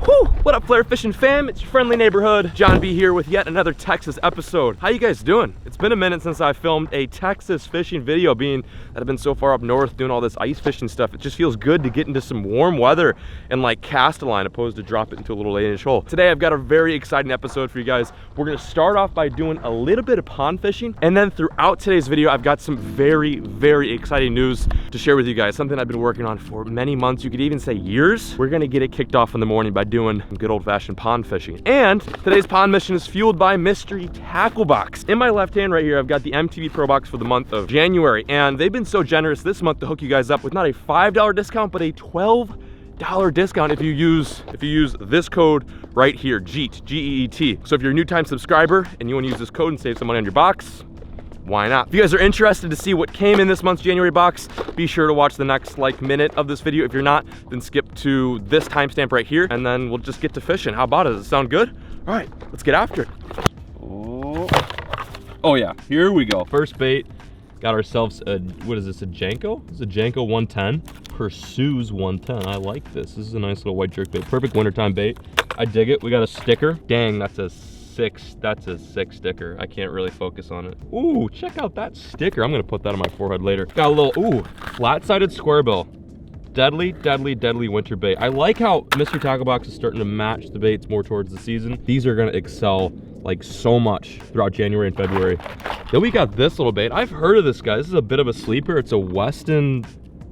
Whew, what up, flare fishing fam? It's your friendly neighborhood John B here with yet another Texas episode. How you guys doing? It's been a minute since I filmed a Texas fishing video, being that I've been so far up north doing all this ice fishing stuff. It just feels good to get into some warm weather and like cast a line opposed to drop it into a little 8-inch hole. Today I've got a very exciting episode for you guys. We're gonna start off by doing a little bit of pond fishing, and then throughout today's video I've got some very exciting news to share with you guys. Something I've been working on for many months, you could even say years. We're gonna get it kicked off in the morning by doing good old-fashioned pond fishing. And today's pond mission is fueled by Mystery Tackle Box. In my left hand right here I've got the MTV Pro Box for the month of January, and they've been so generous this month to hook you guys up with not a $5 discount but a $12 discount if you use this code right here, GEET, G-E-E-T. So if you're a new time subscriber and you want to use this code and save some money on your box, why not? If you guys are interested to see what came in this month's January box, be sure to watch the next minute of this video. If you're not, then skip to this timestamp right here, and then we'll just get to fishing. How about it? Does it sound good? All right, let's get after it. Oh yeah, here we go. First bait, got ourselves a, what is this, a Janko? This is a Janko 110, Pursues 110. I like this. This is a nice little white jerk bait. Perfect wintertime bait. I dig it. We got a sticker. Dang, that's a sick sticker. I can't really focus on it. Ooh, check out that sticker. I'm gonna put that on my forehead later. Got a little, ooh, flat-sided square bill. Deadly winter bait. I like how Mystery Tackle Box is starting to match the baits more towards the season. These are gonna excel like so much throughout January and February. Then we got this little bait. I've heard of this guy. This is a bit of a sleeper. It's a Weston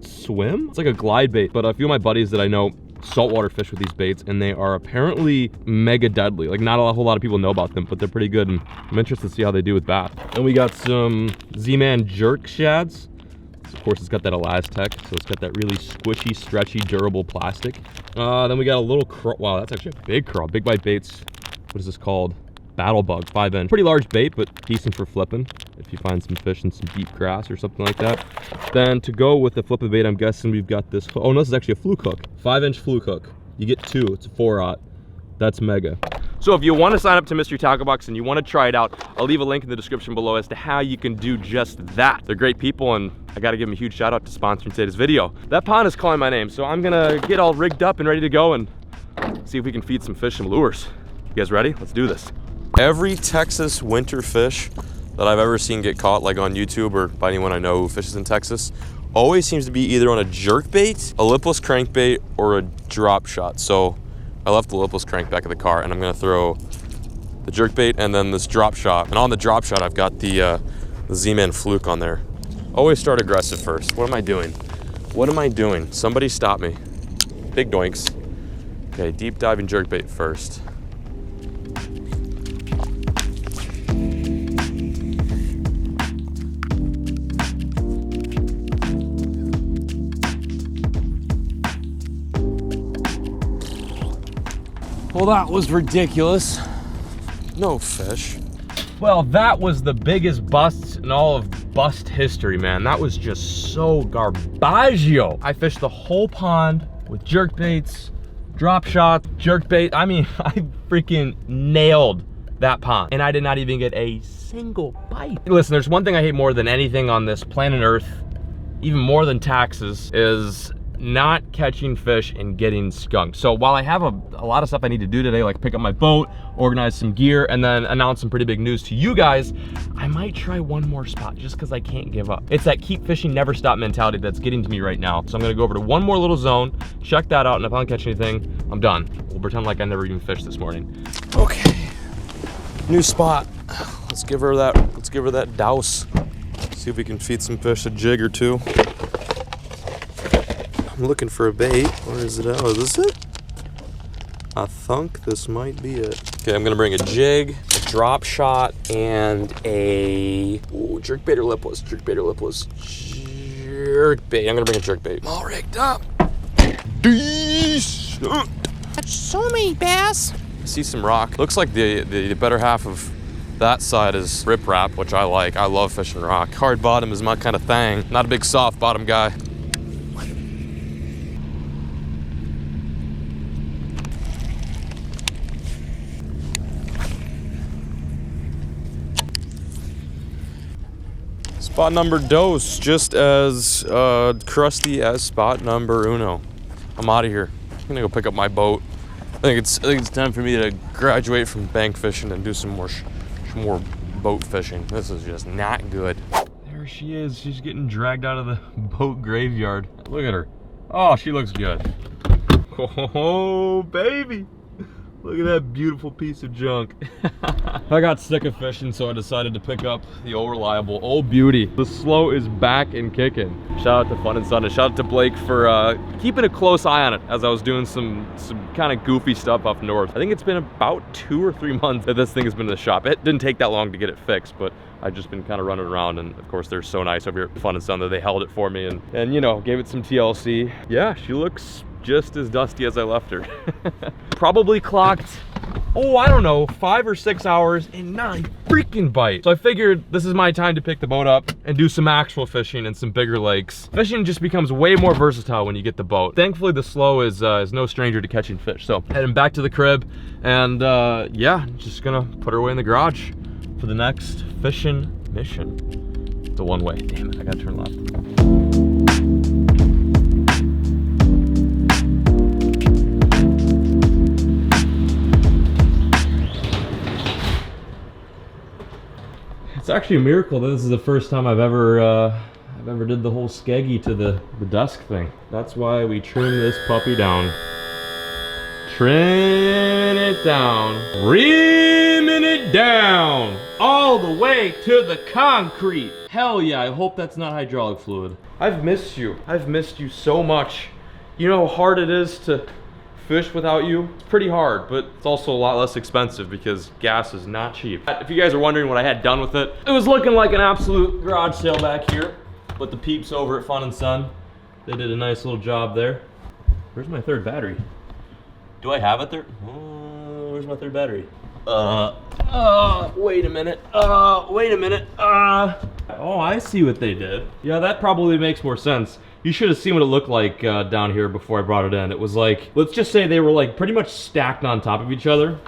Swim. It's like a glide bait, but a few of my buddies that I know saltwater fish with these baits, and they are apparently mega deadly. Like, not a whole lot of people know about them, but they're pretty good, and I'm interested to see how they do with bass. And we got some Z-Man jerk shads. Of course, it's got that Elastec, so it's got that really squishy, stretchy, durable plastic. Then we got a little crawl. Wow, that's actually a big crawl. Big Bite Baits. What is this called? Battle Bug, 5-inch. Pretty large bait, but decent for flipping if you find some fish in some deep grass or something like that. Then to go with the flipping bait, I'm guessing we've got this. Oh no, this is actually a Fluke hook. 5-inch Fluke hook. You get two. It's a 4-aught. That's mega. So if you want to sign up to Mystery Tackle Box and you want to try it out, I'll leave a link in the description below as to how you can do just that. They're great people, and I got to give them a huge shout out to sponsoring today's video. That pond is calling my name, so I'm gonna get all rigged up and ready to go and see if we can feed some fish some lures. You guys ready? Let's do this. Every Texas winter fish that I've ever seen get caught, like on YouTube or by anyone I know who fishes in Texas, always seems to be either on a jerk bait, a lipless crankbait, or a drop shot. So I left the lipless crank back in the car, and I'm gonna throw the jerk bait and then this drop shot. And on the drop shot, I've got the Z-Man Fluke on there. Always start aggressive first. What am I doing? What am I doing? Somebody stop me. Big doinks. Okay, deep diving jerk bait first. Well, that was ridiculous. No fish. Well, that was the biggest bust in all of bust history, man. That was just so garbaggio. I fished the whole pond with jerk baits, drop shots, jerk bait. I mean, I freaking nailed that pond, and I did not even get a single bite. Listen, there's one thing I hate more than anything on this planet Earth, even more than taxes, is not catching fish and getting skunked. So while I have a lot of stuff I need to do today, like pick up my boat, organize some gear, and then announce some pretty big news to you guys, I might try one more spot just because I can't give up. It's that keep fishing, never stop mentality that's getting to me right now. So I'm gonna go over to one more little zone, check that out, and if I don't catch anything, I'm done. We'll pretend like I never even fished this morning. Okay, new spot. Let's give her that douse. See if we can feed some fish a jig or two. I'm looking for a bait. Where is it? Oh, is this it? I think this might be it. Okay, I'm gonna bring a jig, a drop shot, and a jerk bait or lipless. Jerk bait or lipless. Jerk bait. I'm gonna bring a jerk bait. I'm all rigged up. That's so many bass. I see some rock. Looks like the better half of that side is riprap, which I like. I love fishing rock. Hard bottom is my kind of thing. Not a big soft bottom guy. Spot number dos, just as crusty as spot number uno. I'm out of here. I'm gonna go pick up my boat I think it's time for me to graduate from bank fishing and do some more boat fishing. This is just not good. There she is. She's getting dragged out of the boat graveyard. Look at her. Oh, she looks good. Oh, baby. Look at that beautiful piece of junk. I got sick of fishing, so I decided to pick up the old reliable, old beauty. The Slow is back and kicking. Shout out to Fun and Sun, and shout out to Blake for keeping a close eye on it as I was doing some kind of goofy stuff up north. I think it's been about 2 or 3 months that this thing has been in the shop. It didn't take that long to get it fixed, but I've just been kind of running around, and of course they're so nice over here at Fun and Sun that they held it for me and you know, gave it some TLC. Yeah, she looks just as dusty as I left her. Probably clocked, oh, I don't know, 5 or 6 hours and 9 freaking bites. So I figured this is my time to pick the boat up and do some actual fishing in some bigger lakes. Fishing just becomes way more versatile when you get the boat. Thankfully, the Slow is no stranger to catching fish. So heading back to the crib, and yeah, just gonna put her away in the garage for the next fishing mission. The one way. Damn it, I gotta turn left. It's actually a miracle that this is the first time I've ever did the whole skeggy to the dusk thing. That's why we trim this puppy down. Trimming it down. Rimming it down. All the way to the concrete. Hell yeah, I hope that's not hydraulic fluid. I've missed you. I've missed you so much. You know how hard it is to fish without you? It's pretty hard, but it's also a lot less expensive because gas is not cheap. If you guys are wondering what I had done with it, it was looking like an absolute garage sale back here, but the peeps over at Fun and Sun, they did a nice little job there. Where's my third battery? Do I have it there? Where's my third battery? Wait a minute. Wait a minute. Oh, I see what they did. Yeah, that probably makes more sense. You should have seen what it looked like down here before I brought it in. It was like, let's just say they were like pretty much stacked on top of each other.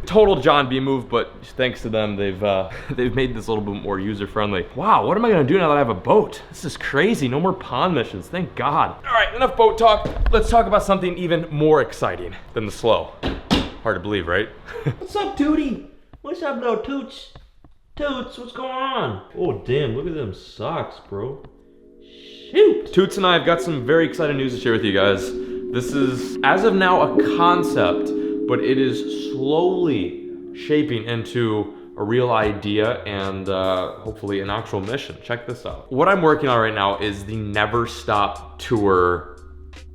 Total John B move, but thanks to them, they've made this a little bit more user-friendly. Wow, what am I gonna do now that I have a boat? This is crazy, no more pond missions, thank God. All right, enough boat talk. Let's talk about something even more exciting than the Slow. Hard to believe, right? What's up, Tootie? What's up, little Toots? Toots, what's going on? Oh, damn, look at them socks, bro. Shoot. Toots and I have got some very exciting news to share with you guys. This is, as of now, a concept, but it is slowly shaping into a real idea and hopefully an actual mission. Check this out. What I'm working on right now is the Never Stop Tour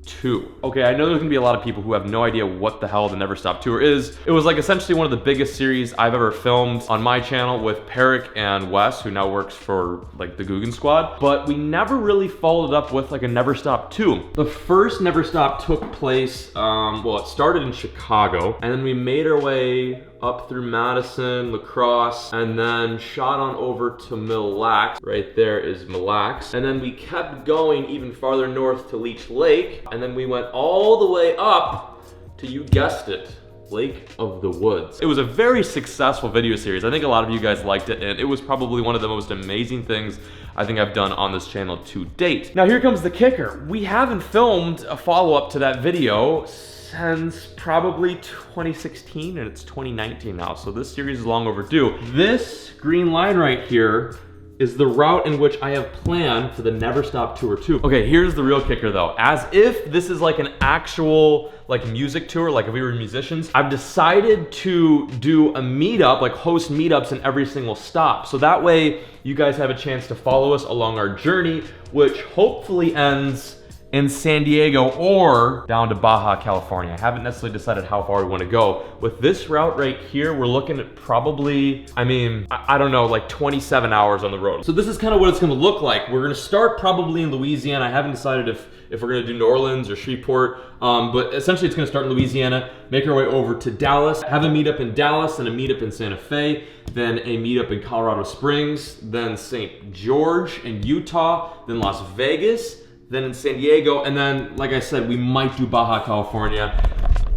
2. Okay, I know there's gonna be a lot of people who have no idea what the hell the Never Stop Tour is. It was like essentially one of the biggest series I've ever filmed on my channel with Peric and Wes, who now works for like the Guggen Squad, but we never really followed it up with like a Never Stop 2. The first Never Stop took place, well, it started in Chicago, and then we made our way up through Madison, La Crosse, and then shot on over to Mille Lacs. Right there is Mille Lacs. And then we kept going even farther north to Leech Lake, and then we went all the way up to, you guessed it, Lake of the Woods. It was a very successful video series. I think a lot of you guys liked it, and it was probably one of the most amazing things I think I've done on this channel to date. Now here comes the kicker. We haven't filmed a follow-up to that video since probably 2016, and it's 2019 now, so this series is long overdue. This green line right here is the route in which I have planned for the Never Stop Tour 2. Okay, here's the real kicker though. As if this is like an actual like music tour, like if we were musicians, I've decided to do a meetup, like host meetups in every single stop. So that way you guys have a chance to follow us along our journey, which hopefully ends in San Diego or down to Baja, California. I haven't necessarily decided how far we want to go. With this route right here, we're looking at probably, I mean, I don't know, like 27 hours on the road. So this is kind of what it's gonna look like. We're gonna start probably in Louisiana. I haven't decided if we're gonna do New Orleans or Shreveport, but essentially it's gonna start in Louisiana, make our way over to Dallas, have a meetup in Dallas and a meetup in Santa Fe, then a meetup in Colorado Springs, then St. George in Utah, then Las Vegas, then in San Diego, and then, like I said, we might do Baja California.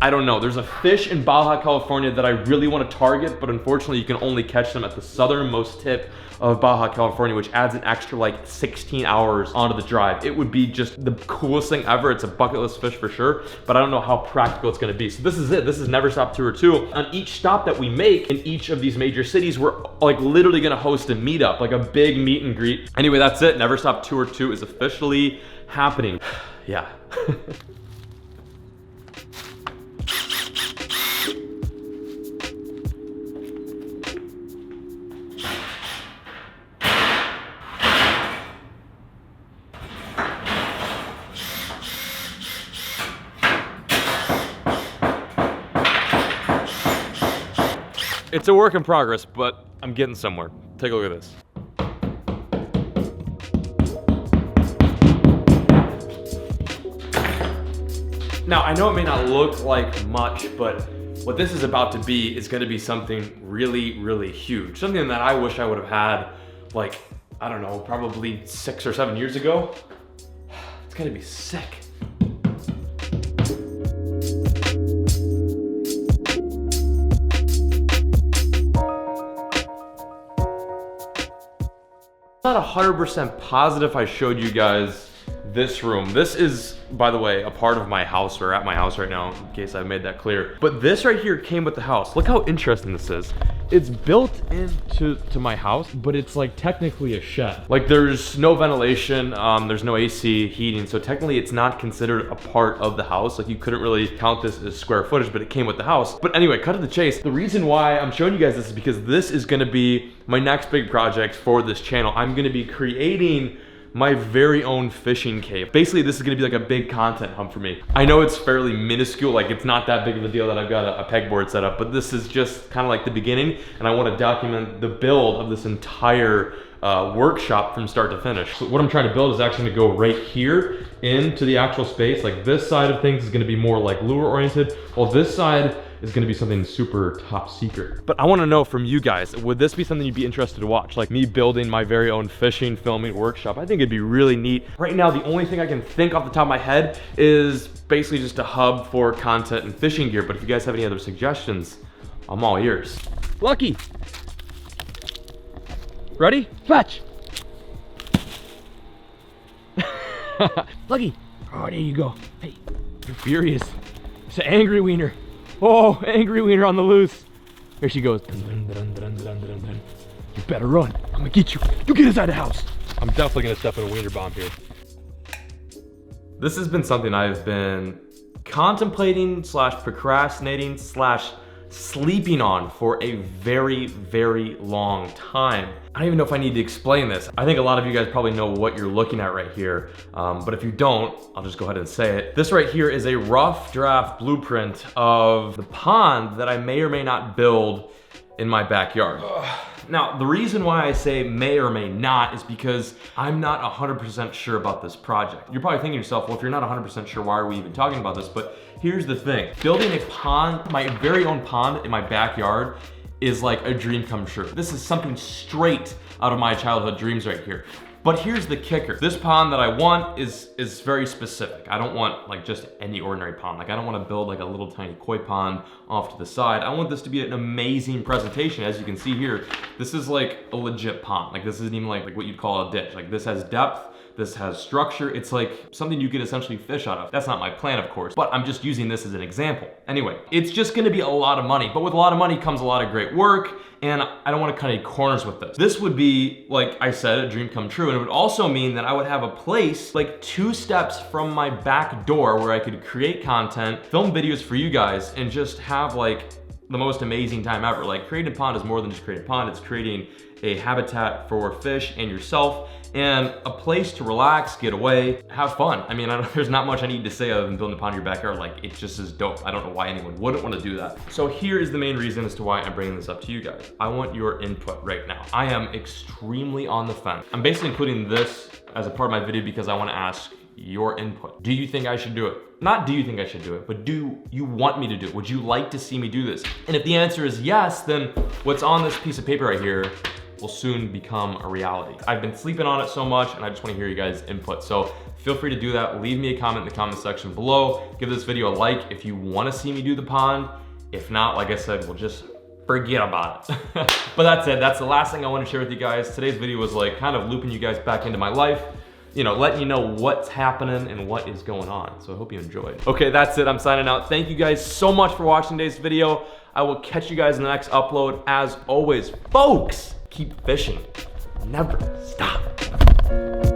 I don't know. There's a fish in Baja California that I really want to target, but unfortunately you can only catch them at the southernmost tip of Baja California, which adds an extra like 16 hours onto the drive. It would be just the coolest thing ever. It's a bucket list fish for sure, but I don't know how practical it's gonna be. So this is it. This is Never Stop Tour 2. On each stop that we make in each of these major cities, we're like literally gonna host a meetup, like a big meet and greet. Anyway, that's it. Never Stop Tour 2 is officially happening. Yeah. It's a work in progress, but I'm getting somewhere. Take a look at this. Now, I know it may not look like much, but what this is about to be is gonna be something really, really huge. Something that I wish I would have had, like, I don't know, probably 6 or 7 years ago. It's gonna be sick. I'm not 100% positive I showed you guys this room. This is, by the way, a part of my house, or at my house right now, in case I made that clear. But this right here came with the house. Look how interesting this is. It's built into my house, but it's like technically a shed. Like there's no ventilation, there's no AC, heating, so technically it's not considered a part of the house. Like you couldn't really count this as square footage, but it came with the house. But anyway, cut to the chase. The reason why I'm showing you guys this is because this is gonna be my next big project for this channel. I'm gonna be creating my very own fishing cave. Basically, this is gonna be like a big content hub for me. I know it's fairly minuscule, like it's not that big of a deal that I've got a pegboard set up, but this is just kind of like the beginning, and I wanna document the build of this entire workshop from start to finish. So what I'm trying to build is actually gonna go right here into the actual space. Like this side of things is gonna be more like lure oriented, while this side is gonna be something super top secret. But I wanna know from you guys, would this be something you'd be interested to watch? Like me building my very own fishing, filming workshop? I think it'd be really neat. Right now, the only thing I can think off the top of my head is basically just a hub for content and fishing gear. But if you guys have any other suggestions, I'm all ears. Lucky. Ready? Fetch. Lucky. Oh, there you go. Hey, you're furious. It's an angry wiener. Oh, angry wiener on the loose. Here she goes. You better run. I'm gonna get you. You get inside the house. I'm definitely gonna step in a wiener bomb here. This has been something I've been contemplating slash procrastinating slash sleeping on for a very, very long time. I don't even know if I need to explain this. I think a lot of you guys probably know what you're looking at right here. But if you don't, I'll just go ahead and say it. This right here is a rough draft blueprint of the pond that I may or may not build in my backyard. Now, the reason why I say may or may not is because I'm not 100% sure about this project. You're probably thinking to yourself, well, if you're not 100% sure, why are we even talking about this? But here's the thing. Building a pond, my very own pond in my backyard, is like a dream come true. This is something straight out of my childhood dreams right here. But here's the kicker. This pond that I want is very specific. I don't want like just any ordinary pond. Like I don't want to build like a little tiny koi pond off to the side. I want this to be an amazing presentation. As you can see here, this is like a legit pond. Like this isn't even like what you'd call a ditch. Like this has depth. This has structure. It's like something you could essentially fish out of. That's not my plan, of course, but I'm just using this as an example. Anyway, it's just gonna be a lot of money, but with a lot of money comes a lot of great work, and I don't wanna cut any corners with this. This would be, like I said, a dream come true, and it would also mean that I would have a place like 2 steps from my back door where I could create content, film videos for you guys, and just have like the most amazing time ever. Like creating a pond is more than just creating a pond, it's creating a habitat for fish and yourself, and a place to relax, get away, have fun. I mean, there's not much I need to say other than building a pond in your backyard. Like, it just is dope. I don't know why anyone wouldn't want to do that. So here is the main reason as to why I'm bringing this up to you guys. I want your input right now. I am extremely on the fence. I'm basically including this as a part of my video because I want to ask your input. Do you think I should do it? Not do you think I should do it, but do you want me to do it? Would you like to see me do this? And if the answer is yes, then what's on this piece of paper right here will soon become a reality. I've been sleeping on it so much and I just wanna hear you guys' input. So feel free to do that. Leave me a comment in the comment section below. Give this video a like if you wanna see me do the pond. If not, like I said, we'll just forget about it. But that's it. That's the last thing I want to share with you guys. Today's video was like kind of looping you guys back into my life, you know, letting you know what's happening and what is going on. So I hope you enjoyed. Okay, that's it. I'm signing out. Thank you guys so much for watching today's video. I will catch you guys in the next upload. As always, folks, keep fishing. Never stop.